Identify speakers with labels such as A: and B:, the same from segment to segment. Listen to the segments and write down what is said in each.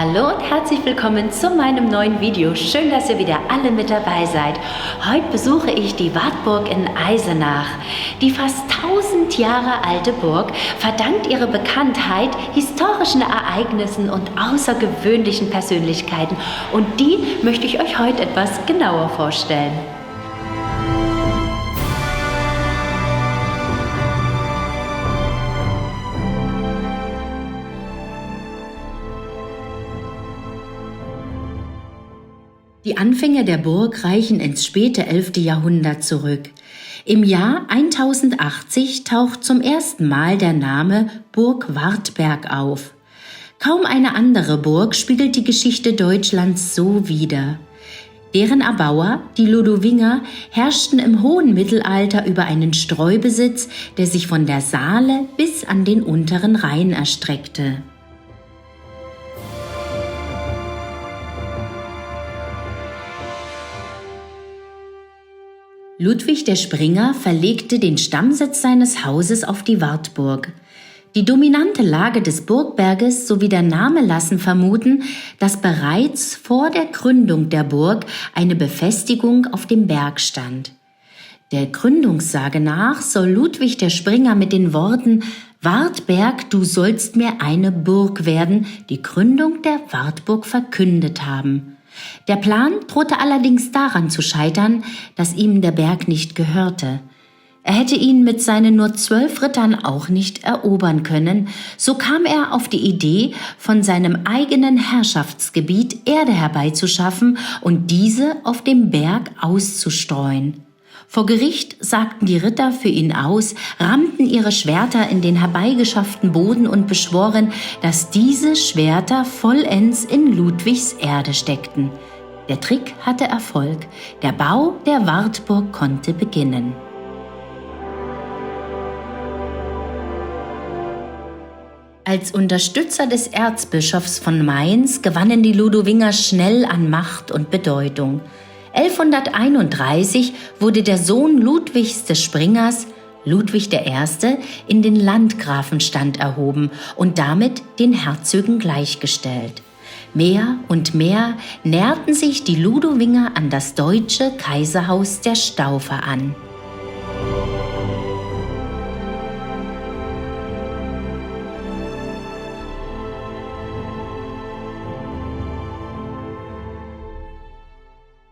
A: Hallo und herzlich willkommen zu meinem neuen Video. Schön, dass ihr wieder alle mit dabei seid. Heute besuche ich die Wartburg in Eisenach. Die fast 1000 Jahre alte Burg verdankt ihre Bekanntheit historischen Ereignissen und außergewöhnlichen Persönlichkeiten. Und die möchte ich euch heute etwas genauer vorstellen. Die Anfänge der Burg reichen ins späte 11. Jahrhundert zurück. Im Jahr 1080 taucht zum ersten Mal der Name Burg Wartberg auf. Kaum eine andere Burg spiegelt die Geschichte Deutschlands so wider. Deren Erbauer, die Ludowinger, herrschten im hohen Mittelalter über einen Streubesitz, der sich von der Saale bis an den unteren Rhein erstreckte. Ludwig der Springer verlegte den Stammsitz seines Hauses auf die Wartburg. Die dominante Lage des Burgberges sowie der Name lassen vermuten, dass bereits vor der Gründung der Burg eine Befestigung auf dem Berg stand. Der Gründungssage nach soll Ludwig der Springer mit den Worten »Wartberg, du sollst mir eine Burg werden« die Gründung der Wartburg verkündet haben. Der Plan drohte allerdings daran zu scheitern, dass ihm der Berg nicht gehörte. Er hätte ihn mit seinen nur 12 Rittern auch nicht erobern können, so kam er auf die Idee, von seinem eigenen Herrschaftsgebiet Erde herbeizuschaffen und diese auf dem Berg auszustreuen. Vor Gericht sagten die Ritter für ihn aus, rammten ihre Schwerter in den herbeigeschafften Boden und beschworen, dass diese Schwerter vollends in Ludwigs Erde steckten. Der Trick hatte Erfolg. Der Bau der Wartburg konnte beginnen. Als Unterstützer des Erzbischofs von Mainz gewannen die Ludowinger schnell an Macht und Bedeutung. 1131 wurde der Sohn Ludwigs des Springers, Ludwig I., in den Landgrafenstand erhoben und damit den Herzögen gleichgestellt. Mehr und mehr näherten sich die Ludowinger an das deutsche Kaiserhaus der Staufer an.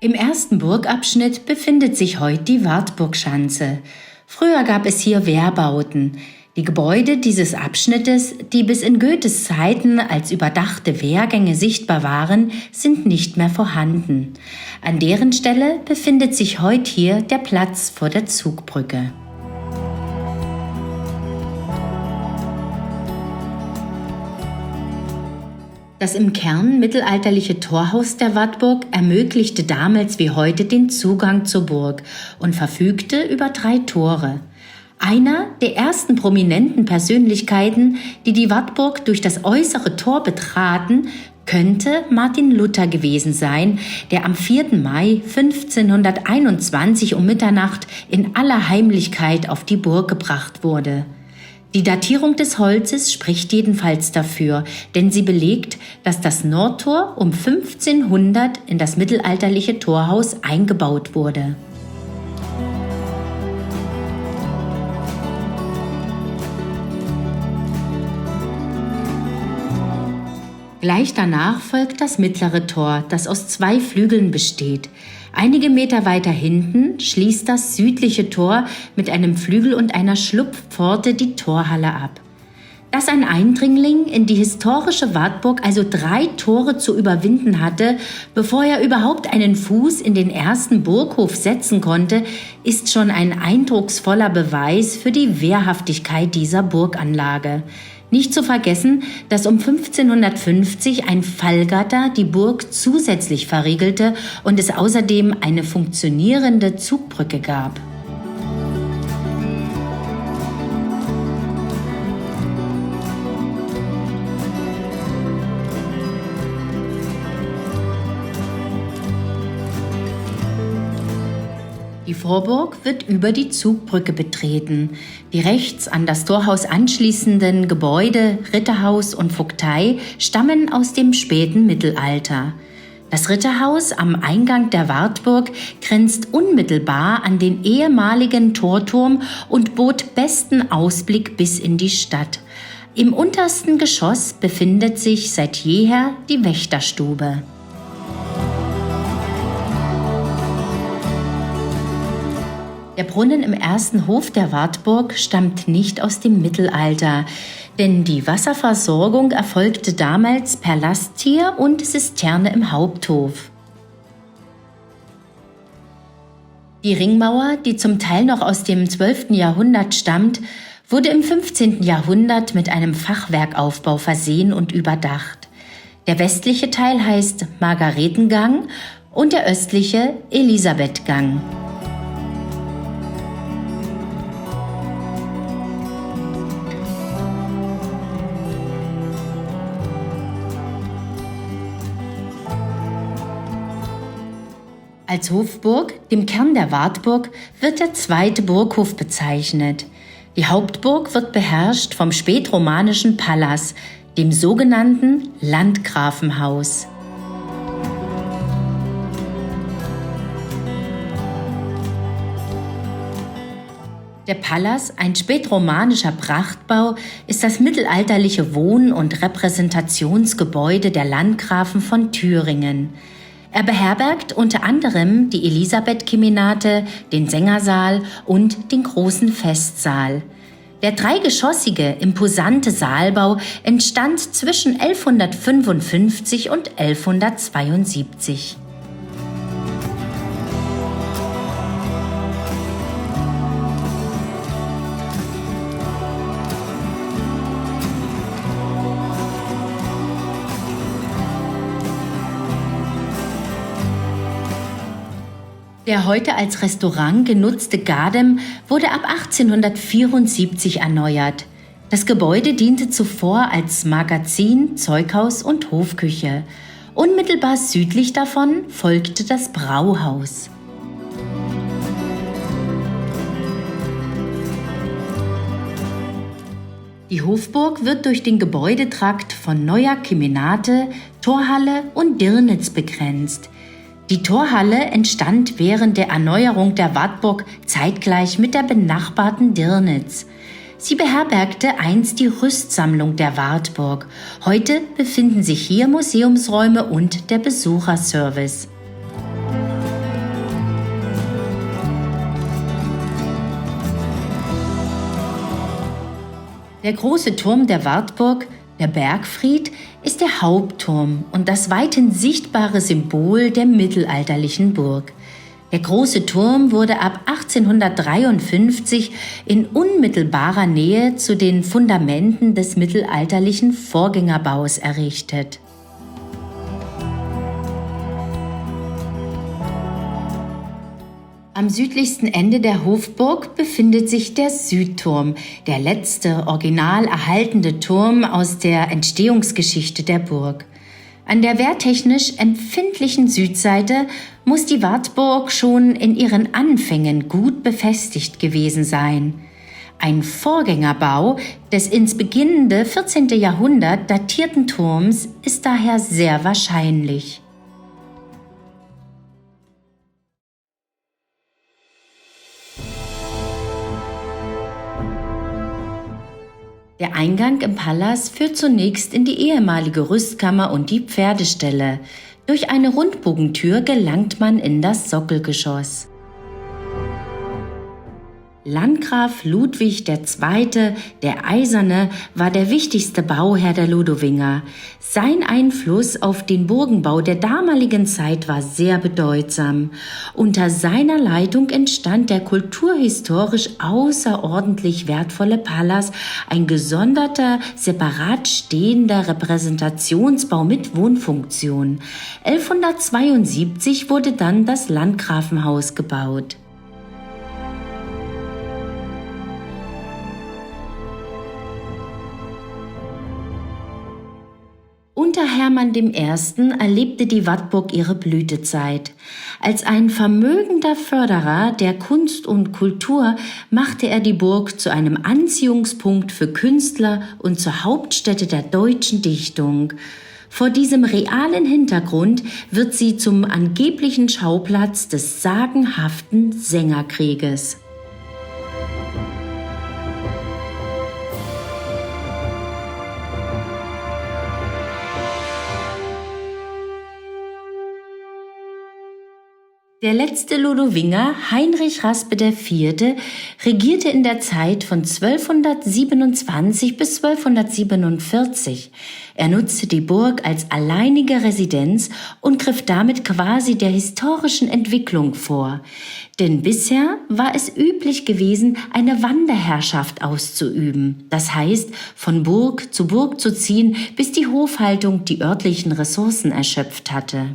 A: Im ersten Burgabschnitt befindet sich heute die Wartburgschanze. Früher gab es hier Wehrbauten. Die Gebäude dieses Abschnittes, die bis in Goethes Zeiten als überdachte Wehrgänge sichtbar waren, sind nicht mehr vorhanden. An deren Stelle befindet sich heute hier der Platz vor der Zugbrücke. Das im Kern mittelalterliche Torhaus der Wartburg ermöglichte damals wie heute den Zugang zur Burg und verfügte über 3 Tore. Einer der ersten prominenten Persönlichkeiten, die die Wartburg durch das äußere Tor betraten, könnte Martin Luther gewesen sein, der am 4. Mai 1521 um Mitternacht in aller Heimlichkeit auf die Burg gebracht wurde. Die Datierung des Holzes spricht jedenfalls dafür, denn sie belegt, dass das Nordtor um 1500 in das mittelalterliche Torhaus eingebaut wurde. Gleich danach folgt das mittlere Tor, das aus 2 Flügeln besteht. Einige Meter weiter hinten schließt das südliche Tor mit einem Flügel und einer Schlupfpforte die Torhalle ab. Dass ein Eindringling in die historische Wartburg also 3 Tore zu überwinden hatte, bevor er überhaupt einen Fuß in den ersten Burghof setzen konnte, ist schon ein eindrucksvoller Beweis für die Wehrhaftigkeit dieser Burganlage. Nicht zu vergessen, dass um 1550 ein Fallgatter die Burg zusätzlich verriegelte und es außerdem eine funktionierende Zugbrücke gab. Die Die Vorburg wird über die Zugbrücke betreten. Die rechts an das Torhaus anschließenden Gebäude, Ritterhaus und Vogtei, stammen aus dem späten Mittelalter. Das Ritterhaus am Eingang der Wartburg grenzt unmittelbar an den ehemaligen Torturm und bot besten Ausblick bis in die Stadt. Im untersten Geschoss befindet sich seit jeher die Wächterstube. Der Brunnen im ersten Hof der Wartburg stammt nicht aus dem Mittelalter, denn die Wasserversorgung erfolgte damals per Lasttier und Zisterne im Haupthof. Die Ringmauer, die zum Teil noch aus dem 12. Jahrhundert stammt, wurde im 15. Jahrhundert mit einem Fachwerkaufbau versehen und überdacht. Der westliche Teil heißt Margaretengang und der östliche Elisabethgang. Als Hofburg, dem Kern der Wartburg, wird der zweite Burghof bezeichnet. Die Hauptburg wird beherrscht vom spätromanischen Palas, dem sogenannten Landgrafenhaus. Der Palas, ein spätromanischer Prachtbau, ist das mittelalterliche Wohn- und Repräsentationsgebäude der Landgrafen von Thüringen. Er beherbergt unter anderem die Elisabeth-Kemenate, den Sängersaal und den großen Festsaal. Der dreigeschossige, imposante Saalbau entstand zwischen 1155 und 1172. Der heute als Restaurant genutzte Gardem wurde ab 1874 erneuert. Das Gebäude diente zuvor als Magazin, Zeughaus und Hofküche. Unmittelbar südlich davon folgte das Brauhaus. Die Hofburg wird durch den Gebäudetrakt von Neuer Kemenate, Torhalle und Dirnitz begrenzt. Die Torhalle entstand während der Erneuerung der Wartburg zeitgleich mit der benachbarten Dirnitz. Sie beherbergte einst die Rüstsammlung der Wartburg. Heute befinden sich hier Museumsräume und der Besucherservice. Der große Turm der Wartburg, der Bergfried, ist der Hauptturm und das weithin sichtbare Symbol der mittelalterlichen Burg. Der große Turm wurde ab 1853 in unmittelbarer Nähe zu den Fundamenten des mittelalterlichen Vorgängerbaus errichtet. Am südlichsten Ende der Hofburg befindet sich der Südturm, der letzte original erhaltene Turm aus der Entstehungsgeschichte der Burg. An der wehrtechnisch empfindlichen Südseite muss die Wartburg schon in ihren Anfängen gut befestigt gewesen sein. Ein Vorgängerbau des ins beginnende 14. Jahrhundert datierten Turms ist daher sehr wahrscheinlich. Der Eingang im Palas führt zunächst in die ehemalige Rüstkammer und die Pferdeställe. Durch eine Rundbogentür gelangt man in das Sockelgeschoss. Landgraf Ludwig II., der Eiserne, war der wichtigste Bauherr der Ludowinger. Sein Einfluss auf den Burgenbau der damaligen Zeit war sehr bedeutsam. Unter seiner Leitung entstand der kulturhistorisch außerordentlich wertvolle Palas, ein gesonderter, separat stehender Repräsentationsbau mit Wohnfunktion. 1172 wurde dann das Landgrafenhaus gebaut. Unter Hermann I. erlebte die Wartburg ihre Blütezeit. Als ein vermögender Förderer der Kunst und Kultur machte er die Burg zu einem Anziehungspunkt für Künstler und zur Hauptstätte der deutschen Dichtung. Vor diesem realen Hintergrund wird sie zum angeblichen Schauplatz des sagenhaften Sängerkrieges. Der letzte Ludowinger, Heinrich Raspe IV., regierte in der Zeit von 1227 bis 1247. Er nutzte die Burg als alleinige Residenz und griff damit quasi der historischen Entwicklung vor. Denn bisher war es üblich gewesen, eine Wanderherrschaft auszuüben. Das heißt, von Burg zu ziehen, bis die Hofhaltung die örtlichen Ressourcen erschöpft hatte.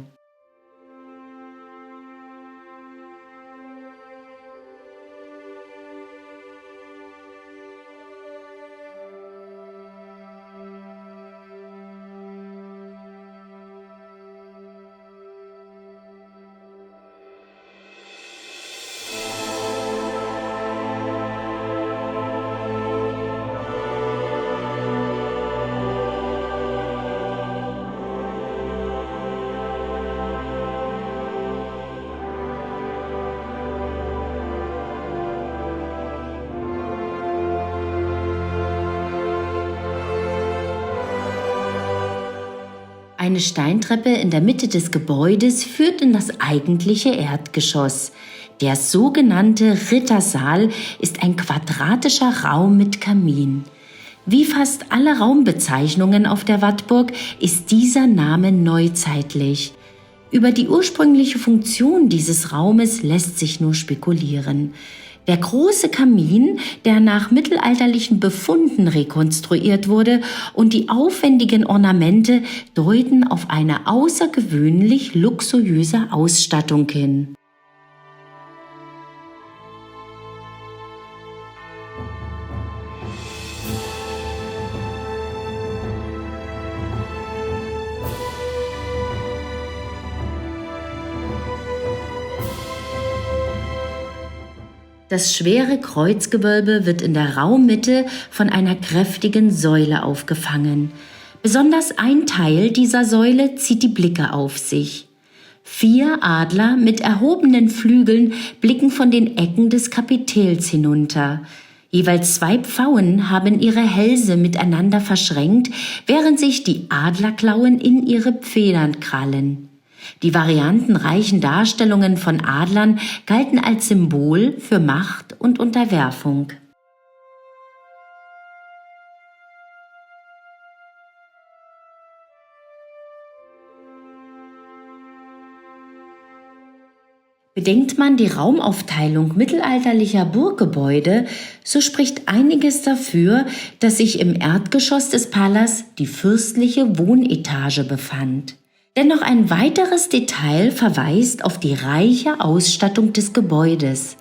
A: Eine Steintreppe in der Mitte des Gebäudes führt in das eigentliche Erdgeschoss. Der sogenannte Rittersaal ist ein quadratischer Raum mit Kamin. Wie fast alle Raumbezeichnungen auf der Wartburg ist dieser Name neuzeitlich. Über die ursprüngliche Funktion dieses Raumes lässt sich nur spekulieren. Der große Kamin, der nach mittelalterlichen Befunden rekonstruiert wurde, und die aufwendigen Ornamente deuten auf eine außergewöhnlich luxuriöse Ausstattung hin. Das schwere Kreuzgewölbe wird in der Raummitte von einer kräftigen Säule aufgefangen. Besonders ein Teil dieser Säule zieht die Blicke auf sich. 4 Adler mit erhobenen Flügeln blicken von den Ecken des Kapitels hinunter. Jeweils 2 Pfauen haben ihre Hälse miteinander verschränkt, während sich die Adlerklauen in ihre Federn krallen. Die variantenreichen Darstellungen von Adlern galten als Symbol für Macht und Unterwerfung. Bedenkt man die Raumaufteilung mittelalterlicher Burggebäude, so spricht einiges dafür, dass sich im Erdgeschoss des Palas die fürstliche Wohnetage befand. Dennoch ein weiteres Detail verweist auf die reiche Ausstattung des Gebäudes.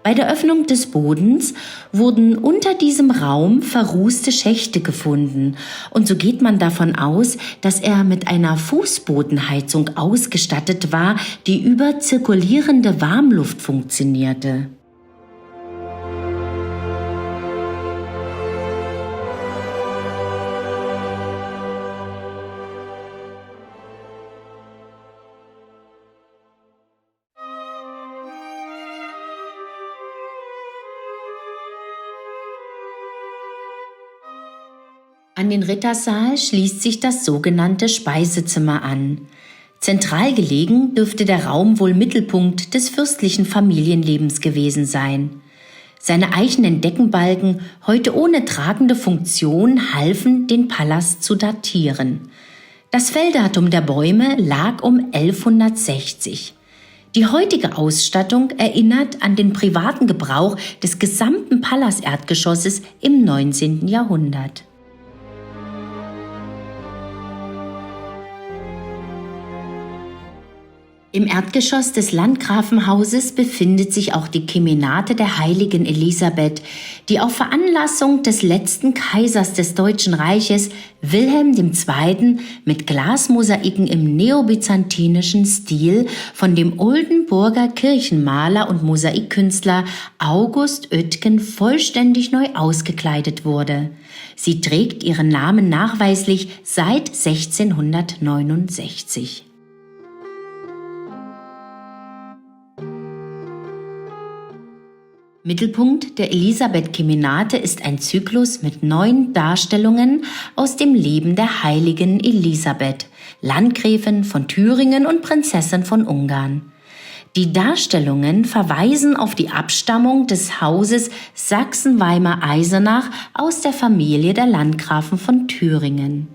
A: Bei der Öffnung des Bodens wurden unter diesem Raum verrußte Schächte gefunden, und so geht man davon aus, dass er mit einer Fußbodenheizung ausgestattet war, die über zirkulierende Warmluft funktionierte. An den Rittersaal schließt sich das sogenannte Speisezimmer an. Zentral gelegen dürfte der Raum wohl Mittelpunkt des fürstlichen Familienlebens gewesen sein. Seine eichenen Deckenbalken, heute ohne tragende Funktion, halfen, den Palast zu datieren. Das Felldatum der Bäume lag um 1160. Die heutige Ausstattung erinnert an den privaten Gebrauch des gesamten Palaserdgeschosses im 19. Jahrhundert. Im Erdgeschoss des Landgrafenhauses befindet sich auch die Kemenate der heiligen Elisabeth, die auf Veranlassung des letzten Kaisers des Deutschen Reiches, Wilhelm II., mit Glasmosaiken im neobyzantinischen Stil von dem Oldenburger Kirchenmaler und Mosaikkünstler August Oetken vollständig neu ausgekleidet wurde. Sie trägt ihren Namen nachweislich seit 1669. Mittelpunkt der Elisabeth-Kemenate ist ein Zyklus mit 9 Darstellungen aus dem Leben der heiligen Elisabeth, Landgräfin von Thüringen und Prinzessin von Ungarn. Die Darstellungen verweisen auf die Abstammung des Hauses Sachsen-Weimar-Eisenach aus der Familie der Landgrafen von Thüringen.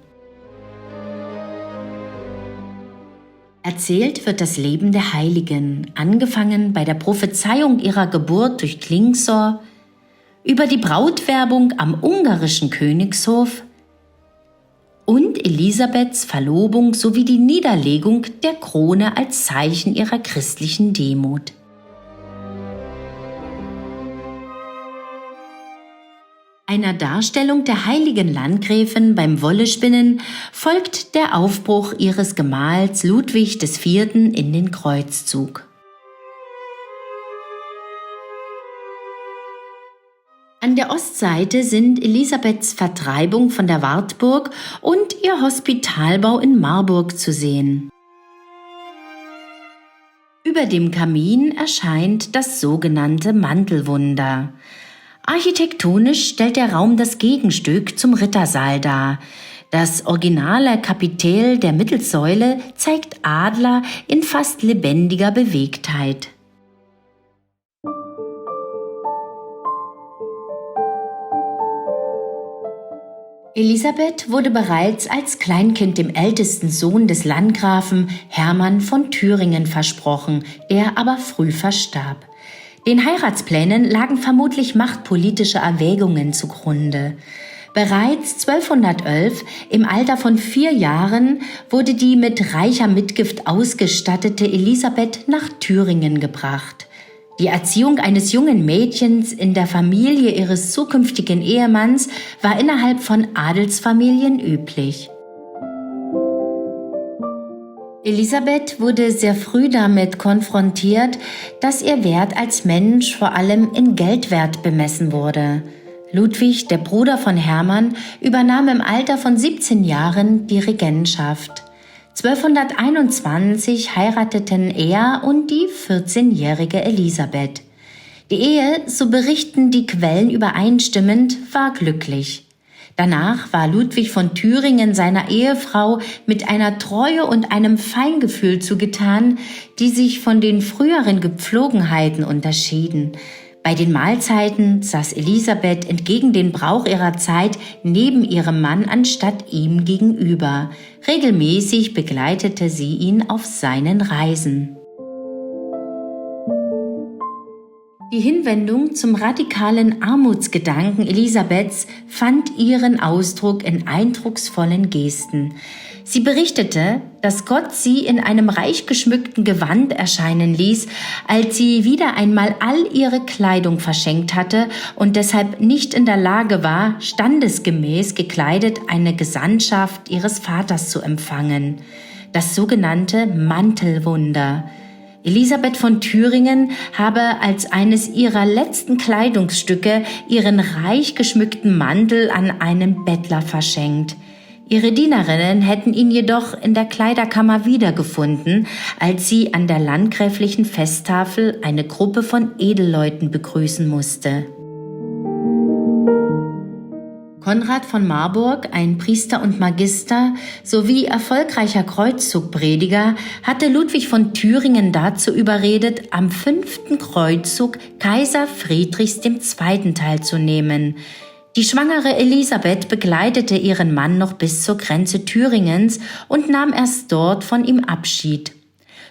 A: Erzählt wird das Leben der Heiligen, angefangen bei der Prophezeiung ihrer Geburt durch Klingsor, über die Brautwerbung am ungarischen Königshof und Elisabeths Verlobung sowie die Niederlegung der Krone als Zeichen ihrer christlichen Demut. Einer Darstellung der heiligen Landgräfin beim Wollespinnen folgt der Aufbruch ihres Gemahls Ludwig IV. In den Kreuzzug. An der Ostseite sind Elisabeths Vertreibung von der Wartburg und ihr Hospitalbau in Marburg zu sehen. Über dem Kamin erscheint das sogenannte Mantelwunder. Architektonisch stellt der Raum das Gegenstück zum Rittersaal dar. Das originale Kapitel der Mittelsäule zeigt Adler in fast lebendiger Bewegtheit. Elisabeth wurde bereits als Kleinkind dem ältesten Sohn des Landgrafen Hermann von Thüringen versprochen, der aber früh verstarb. Den Heiratsplänen lagen vermutlich machtpolitische Erwägungen zugrunde. Bereits 1211, im Alter von 4 Jahren, wurde die mit reicher Mitgift ausgestattete Elisabeth nach Thüringen gebracht. Die Erziehung eines jungen Mädchens in der Familie ihres zukünftigen Ehemanns war innerhalb von Adelsfamilien üblich. Elisabeth wurde sehr früh damit konfrontiert, dass ihr Wert als Mensch vor allem in Geldwert bemessen wurde. Ludwig, der Bruder von Hermann, übernahm im Alter von 17 Jahren die Regentschaft. 1221 heirateten er und die 14-jährige Elisabeth. Die Ehe, so berichten die Quellen übereinstimmend, war glücklich. Danach war Ludwig von Thüringen seiner Ehefrau mit einer Treue und einem Feingefühl zugetan, die sich von den früheren Gepflogenheiten unterschieden. Bei den Mahlzeiten saß Elisabeth entgegen den Brauch ihrer Zeit neben ihrem Mann anstatt ihm gegenüber. Regelmäßig begleitete sie ihn auf seinen Reisen. Die Hinwendung zum radikalen Armutsgedanken Elisabeths fand ihren Ausdruck in eindrucksvollen Gesten. Sie berichtete, dass Gott sie in einem reich geschmückten Gewand erscheinen ließ, als sie wieder einmal all ihre Kleidung verschenkt hatte und deshalb nicht in der Lage war, standesgemäß gekleidet eine Gesandtschaft ihres Vaters zu empfangen. Das sogenannte Mantelwunder. Elisabeth von Thüringen habe als eines ihrer letzten Kleidungsstücke ihren reich geschmückten Mantel an einen Bettler verschenkt. Ihre Dienerinnen hätten ihn jedoch in der Kleiderkammer wiedergefunden, als sie an der landgräflichen Festtafel eine Gruppe von Edelleuten begrüßen musste. Konrad von Marburg, ein Priester und Magister sowie erfolgreicher Kreuzzugprediger, hatte Ludwig von Thüringen dazu überredet, am 5. Kreuzzug Kaiser Friedrichs II. Teilzunehmen. Die schwangere Elisabeth begleitete ihren Mann noch bis zur Grenze Thüringens und nahm erst dort von ihm Abschied.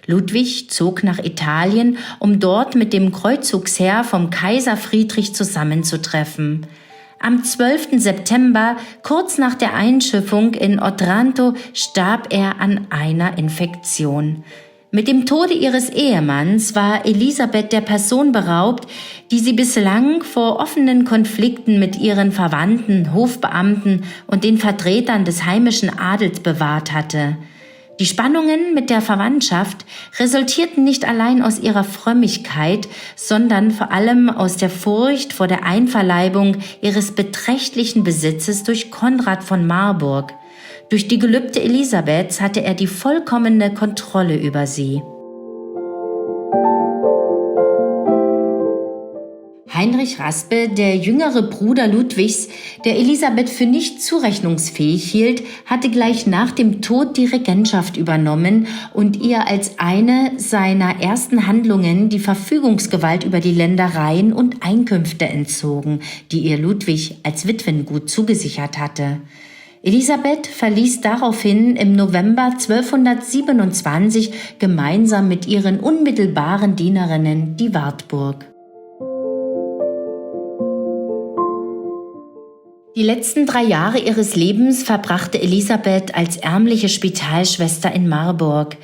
A: Ludwig zog nach Italien, um dort mit dem Kreuzzugsheer vom Kaiser Friedrich zusammenzutreffen. Am 12. September, kurz nach der Einschiffung in Otranto, starb er an einer Infektion. Mit dem Tode ihres Ehemanns war Elisabeth der Person beraubt, die sie bislang vor offenen Konflikten mit ihren Verwandten, Hofbeamten und den Vertretern des heimischen Adels bewahrt hatte. Die Spannungen mit der Verwandtschaft resultierten nicht allein aus ihrer Frömmigkeit, sondern vor allem aus der Furcht vor der Einverleibung ihres beträchtlichen Besitzes durch Konrad von Marburg. Durch die Gelübde Elisabeths hatte er die vollkommene Kontrolle über sie. Heinrich Raspe, der jüngere Bruder Ludwigs, der Elisabeth für nicht zurechnungsfähig hielt, hatte gleich nach dem Tod die Regentschaft übernommen und ihr als eine seiner ersten Handlungen die Verfügungsgewalt über die Ländereien und Einkünfte entzogen, die ihr Ludwig als Witwengut zugesichert hatte. Elisabeth verließ daraufhin im November 1227 gemeinsam mit ihren unmittelbaren Dienerinnen die Wartburg. Die letzten 3 Jahre ihres Lebens verbrachte Elisabeth als ärmliche Spitalschwester in Marburg.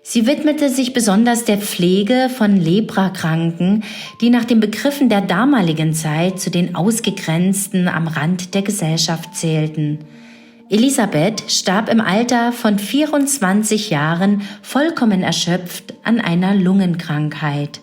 A: Sie widmete sich besonders der Pflege von Leprakranken, die nach den Begriffen der damaligen Zeit zu den Ausgegrenzten am Rand der Gesellschaft zählten. Elisabeth starb im Alter von 24 Jahren vollkommen erschöpft an einer Lungenkrankheit.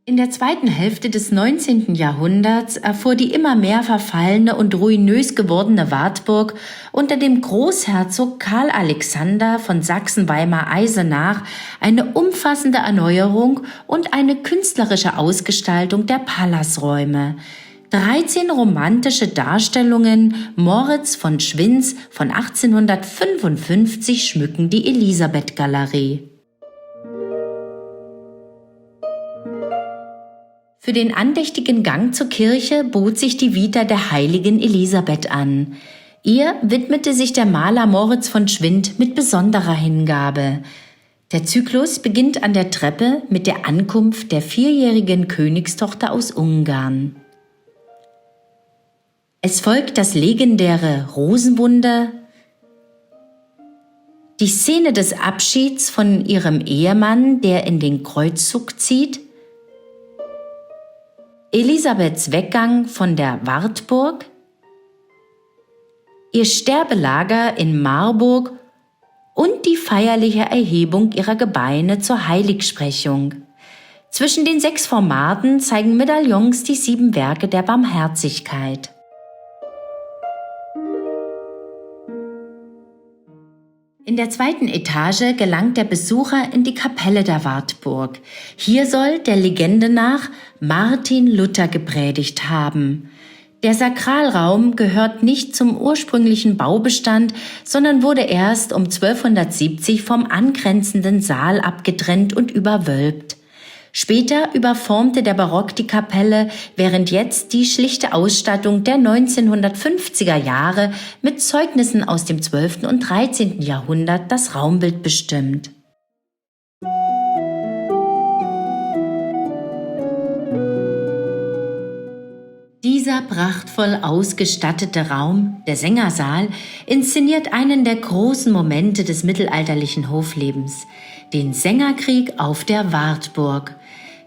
A: In der zweiten Hälfte des 19. Jahrhunderts erfuhr die immer mehr verfallene und ruinös gewordene Wartburg unter dem Großherzog Karl Alexander von Sachsen-Weimar-Eisenach eine umfassende Erneuerung und eine künstlerische Ausgestaltung der Palasräume. 13 romantische Darstellungen Moritz von Schwinds von 1855 schmücken die Elisabeth-Galerie. Für den andächtigen Gang zur Kirche bot sich die Vita der heiligen Elisabeth an. Ihr widmete sich der Maler Moritz von Schwind mit besonderer Hingabe. Der Zyklus beginnt an der Treppe mit der Ankunft der 4-jährigen Königstochter aus Ungarn. Es folgt das legendäre Rosenwunder, die Szene des Abschieds von ihrem Ehemann, der in den Kreuzzug zieht, Elisabeths Weggang von der Wartburg, ihr Sterbelager in Marburg und die feierliche Erhebung ihrer Gebeine zur Heiligsprechung. Zwischen den 6 Formaten zeigen Medaillons die 7 Werke der Barmherzigkeit. In der 2. Etage gelangt der Besucher in die Kapelle der Wartburg. Hier soll der Legende nach Martin Luther gepredigt haben. Der Sakralraum gehört nicht zum ursprünglichen Baubestand, sondern wurde erst um 1270 vom angrenzenden Saal abgetrennt und überwölbt. Später überformte der Barock die Kapelle, während jetzt die schlichte Ausstattung der 1950er Jahre mit Zeugnissen aus dem 12. und 13. Jahrhundert das Raumbild bestimmt. Dieser prachtvoll ausgestattete Raum, der Sängersaal, inszeniert einen der großen Momente des mittelalterlichen Hoflebens, den Sängerkrieg auf der Wartburg.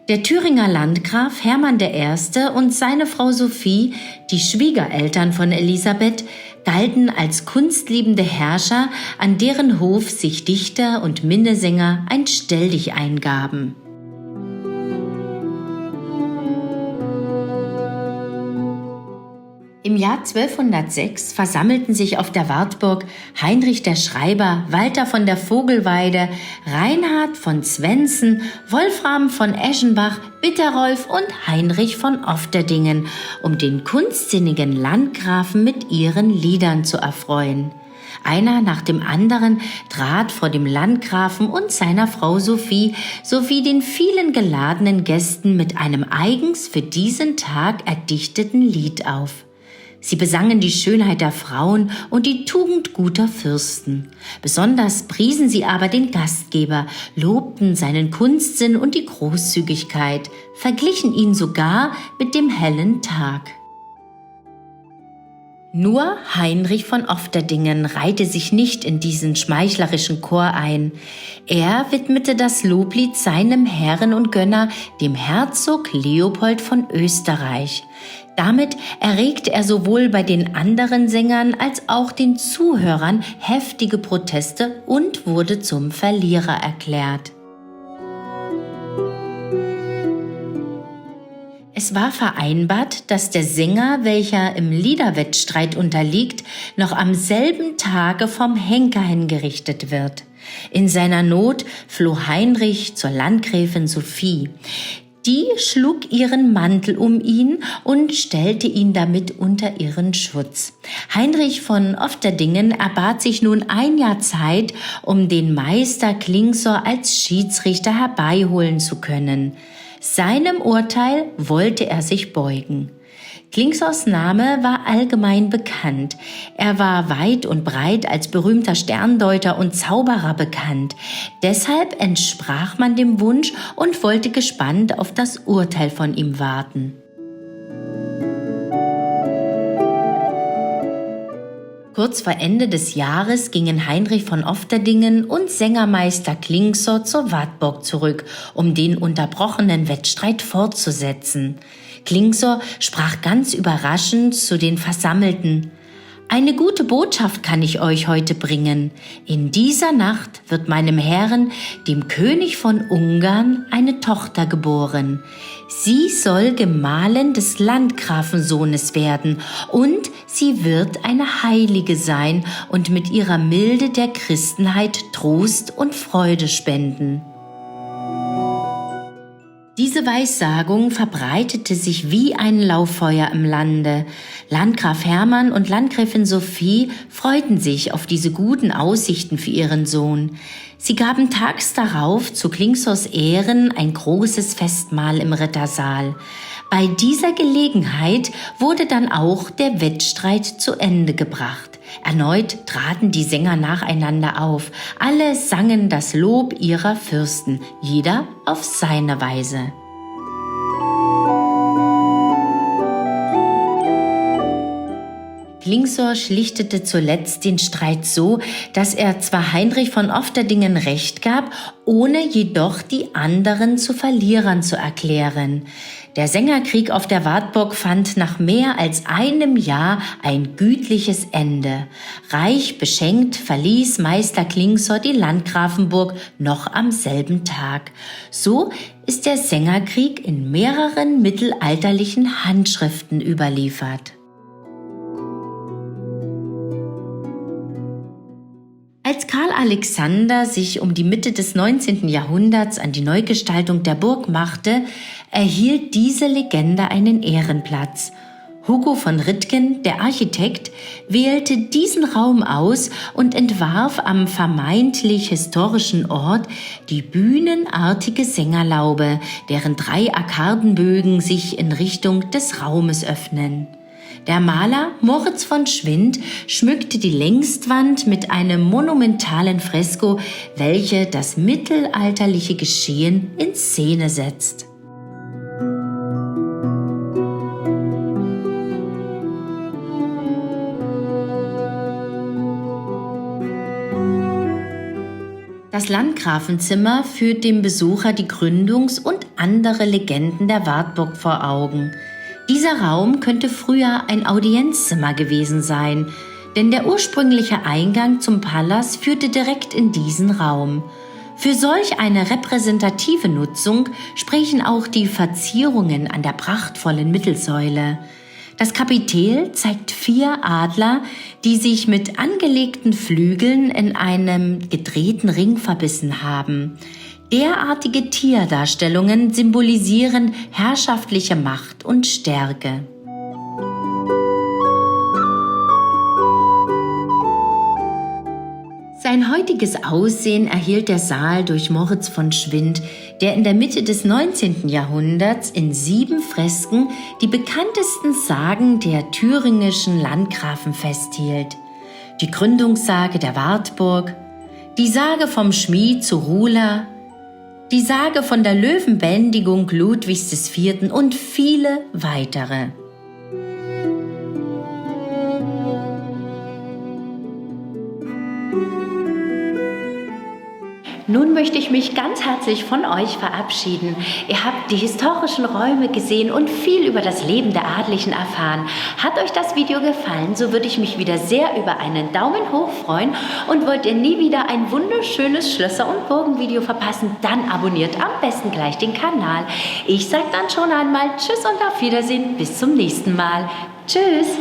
A: Der Thüringer Landgraf Hermann I. und seine Frau Sophie, die Schwiegereltern von Elisabeth, galten als kunstliebende Herrscher, an deren Hof sich Dichter und Minnesänger ein Stelldichein gaben. Im Jahr 1206 versammelten sich auf der Wartburg Heinrich der Schreiber, Walter von der Vogelweide, Reinhard von Swensen, Wolfram von Eschenbach, Bitterolf und Heinrich von Ofterdingen, um den kunstsinnigen Landgrafen mit ihren Liedern zu erfreuen. Einer nach dem anderen trat vor dem Landgrafen und seiner Frau Sophie sowie den vielen geladenen Gästen mit einem eigens für diesen Tag erdichteten Lied auf. Sie besangen die Schönheit der Frauen und die Tugend guter Fürsten. Besonders priesen sie aber den Gastgeber, lobten seinen Kunstsinn und die Großzügigkeit, verglichen ihn sogar mit dem hellen Tag. Nur Heinrich von Ofterdingen reihte sich nicht in diesen schmeichlerischen Chor ein. Er widmete das Loblied seinem Herren und Gönner, dem Herzog Leopold von Österreich. Damit erregte er sowohl bei den anderen Sängern als auch den Zuhörern heftige Proteste und wurde zum Verlierer erklärt. Es war vereinbart, dass der Sänger, welcher im Liederwettstreit unterliegt, noch am selben Tage vom Henker hingerichtet wird. In seiner Not floh Heinrich zur Landgräfin Sophie. Die schlug ihren Mantel um ihn und stellte ihn damit unter ihren Schutz. Heinrich von Ofterdingen erbat sich nun 1 Jahr Zeit, um den Meister Klingsor als Schiedsrichter herbeiholen zu können. Seinem Urteil wollte er sich beugen. Klingsors Name war allgemein bekannt. Er war weit und breit als berühmter Sterndeuter und Zauberer bekannt. Deshalb entsprach man dem Wunsch und wollte gespannt auf das Urteil von ihm warten. Kurz vor Ende des Jahres gingen Heinrich von Ofterdingen und Sängermeister Klingsor zur Wartburg zurück, um den unterbrochenen Wettstreit fortzusetzen. Klingsor sprach ganz überraschend zu den Versammelten: »Eine gute Botschaft kann ich euch heute bringen. In dieser Nacht wird meinem Herrn, dem König von Ungarn, eine Tochter geboren. Sie soll Gemahlin des Landgrafensohnes werden und sie wird eine Heilige sein und mit ihrer Milde der Christenheit Trost und Freude spenden.« Diese Weissagung verbreitete sich wie ein Lauffeuer im Lande. Landgraf Hermann und Landgräfin Sophie freuten sich auf diese guten Aussichten für ihren Sohn. Sie gaben tags darauf zu Klingsors Ehren ein großes Festmahl im Rittersaal. Bei dieser Gelegenheit wurde dann auch der Wettstreit zu Ende gebracht. Erneut traten die Sänger nacheinander auf. Alle sangen das Lob ihrer Fürsten, jeder auf seine Weise. Klingsor schlichtete zuletzt den Streit so, dass er zwar Heinrich von Ofterdingen Recht gab, ohne jedoch die anderen zu Verlierern zu erklären. Der Sängerkrieg auf der Wartburg fand nach mehr als 1 Jahr ein gütliches Ende. Reich beschenkt verließ Meister Klingsor die Landgrafenburg noch am selben Tag. So ist der Sängerkrieg in mehreren mittelalterlichen Handschriften überliefert. Als Karl Alexander sich um die Mitte des 19. Jahrhunderts an die Neugestaltung der Burg machte, erhielt diese Legende einen Ehrenplatz. Hugo von Rittgen, der Architekt, wählte diesen Raum aus und entwarf am vermeintlich historischen Ort die bühnenartige Sängerlaube, deren 3 Arkadenbögen sich in Richtung des Raumes öffnen. Der Maler Moritz von Schwind schmückte die Längswand mit einem monumentalen Fresko, welche das mittelalterliche Geschehen in Szene setzt. Das Landgrafenzimmer führt dem Besucher die Gründungs- und andere Legenden der Wartburg vor Augen. Dieser Raum könnte früher ein Audienzzimmer gewesen sein, denn der ursprüngliche Eingang zum Palas führte direkt in diesen Raum. Für solch eine repräsentative Nutzung sprechen auch die Verzierungen an der prachtvollen Mittelsäule. Das Kapitel zeigt 4 Adler, die sich mit angelegten Flügeln in einem gedrehten Ring verbissen haben. Derartige Tierdarstellungen symbolisieren herrschaftliche Macht und Stärke. Sein Sein heutiges Aussehen erhielt der Saal durch Moritz von Schwind, der in der Mitte des 19. Jahrhunderts in 7 Fresken die bekanntesten Sagen der thüringischen Landgrafen festhielt. Die Gründungssage der Wartburg, die Sage vom Schmied zu Rula, die Sage von der Löwenbändigung Ludwigs IV. Und viele weitere. Nun möchte ich mich ganz herzlich von euch verabschieden. Ihr habt die historischen Räume gesehen und viel über das Leben der Adligen erfahren. Hat euch das Video gefallen, so würde ich mich wieder sehr über einen Daumen hoch freuen. Und wollt ihr nie wieder ein wunderschönes Schlösser- und Burgenvideo verpassen, dann abonniert am besten gleich den Kanal. Ich sage dann schon einmal Tschüss und auf Wiedersehen. Bis zum nächsten Mal. Tschüss!